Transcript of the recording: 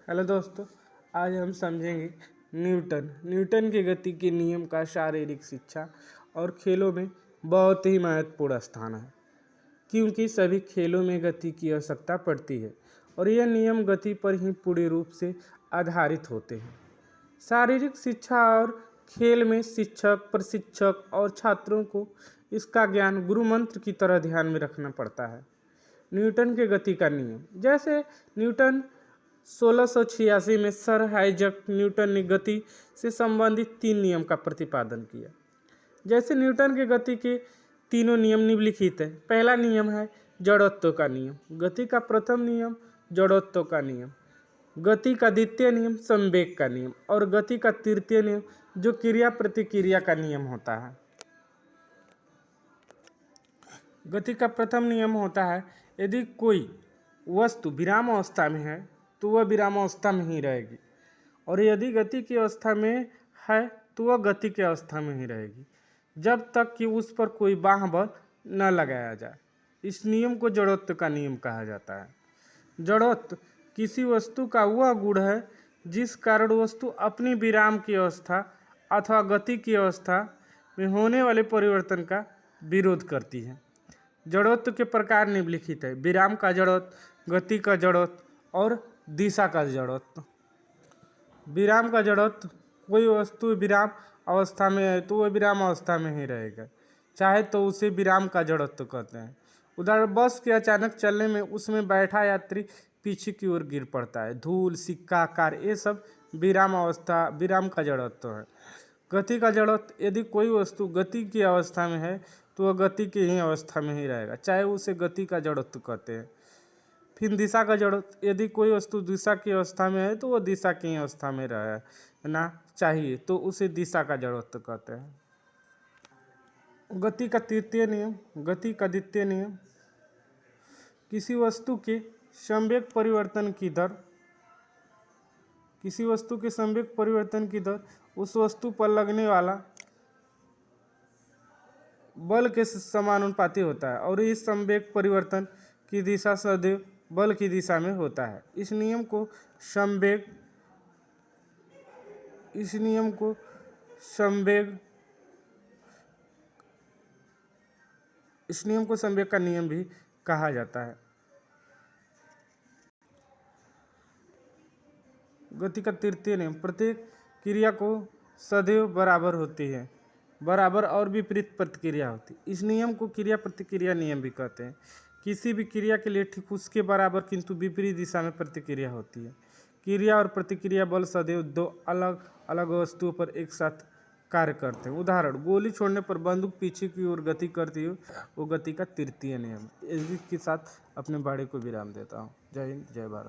Hello दोस्तों, आज हम समझेंगे न्यूटन की गति के नियम का शारीरिक शिक्षा और खेलों में बहुत ही महत्वपूर्ण स्थान है, क्योंकि सभी खेलों में गति की आवश्यकता पड़ती है और यह नियम गति पर ही पूर्ण रूप से आधारित होते हैं। शारीरिक शिक्षा और खेल में शिक्षक, प्रशिक्षक और छात्रों को इसका ज्ञान गुरु मंत्र की तरह ध्यान में रखना पड़ता है। न्यूटन के गति का नियम, जैसे न्यूटन 1686 में सर आइजैक न्यूटन ने गति से संबंधित 3 नियम का प्रतिपादन किया। जैसे न्यूटन के गति के तीनों नियम निम्नलिखित है। पहला नियम है जड़त्व का नियम। गति का प्रथम नियम जड़त्व का नियम, गति का द्वितीय नियम संवेग का नियम और गति का तृतीय नियम जो क्रिया प्रतिक्रिया का नियम होता है। गति का प्रथम नियम होता है, यदि कोई वस्तु विराम अवस्था में है तो वह विराम अवस्था में ही रहेगी, और यदि गति की अवस्था में है तो वह गति की अवस्था में ही रहेगी जब तक कि उस पर कोई बाह्य बल न लगाया जाए। इस नियम को जड़त्व का नियम कहा जाता है। जड़त्व किसी वस्तु का वह गुण है जिस कारण वस्तु अपनी विराम की अवस्था अथवा गति की अवस्था में होने वाले परिवर्तन का विरोध करती है। जड़त्व के प्रकार निम्नलिखित है: विराम का जड़त्व, गति का जड़त्व और दिशा का जड़त्व। विराम का जड़त्व, कोई वस्तु विराम अवस्था में है तो वह विराम अवस्था में ही रहेगा, चाहे तो उसे विराम का जड़त्व कहते हैं। उदाहरण, बस के अचानक चलने में उसमें बैठा यात्री पीछे की ओर गिर पड़ता है। धूल, सिक्का, कार, ये सब विराम का जड़त्व है। गति का जड़त्व, यदि कोई वस्तु गति की अवस्था में है तो वह गति की ही अवस्था में ही रहेगा, चाहे उसे गति का जड़त्व कहते हैं। फिर दिशा का जड़त्व, यदि कोई वस्तु दिशा की अवस्था में है तो वह दिशा की अवस्था में रहना चाहिए तो उसे दिशा का जड़त्व कहते हैं। गति का तृतीय नियम, गति का द्वितीय नियम, किसी वस्तु के संवेग परिवर्तन की दर उस वस्तु पर लगने वाला बल के समानुपाती होता है और इस संवेग परिवर्तन की दिशा सदैव बल की दिशा में होता है। इस नियम को संवेग का नियम भी कहा जाता है। गति का तृतीय नियम, प्रत्येक क्रिया को सदैव बराबर और विपरीत प्रतिक्रिया होती है। इस नियम को क्रिया प्रतिक्रिया नियम भी कहते हैं। किसी भी क्रिया के लिए ठीक उसके बराबर किंतु विपरीत दिशा में प्रतिक्रिया होती है। क्रिया और प्रतिक्रिया बल सदैव दो अलग अलग वस्तुओं पर एक साथ कार्य करते हैं। उदाहरण, गोली छोड़ने पर बंदूक पीछे की ओर गति करती है, वो गति का तृतीय नियम। इसी के साथ अपने बाड़े को विराम देता हूँ। जय हिंद, जय भारत।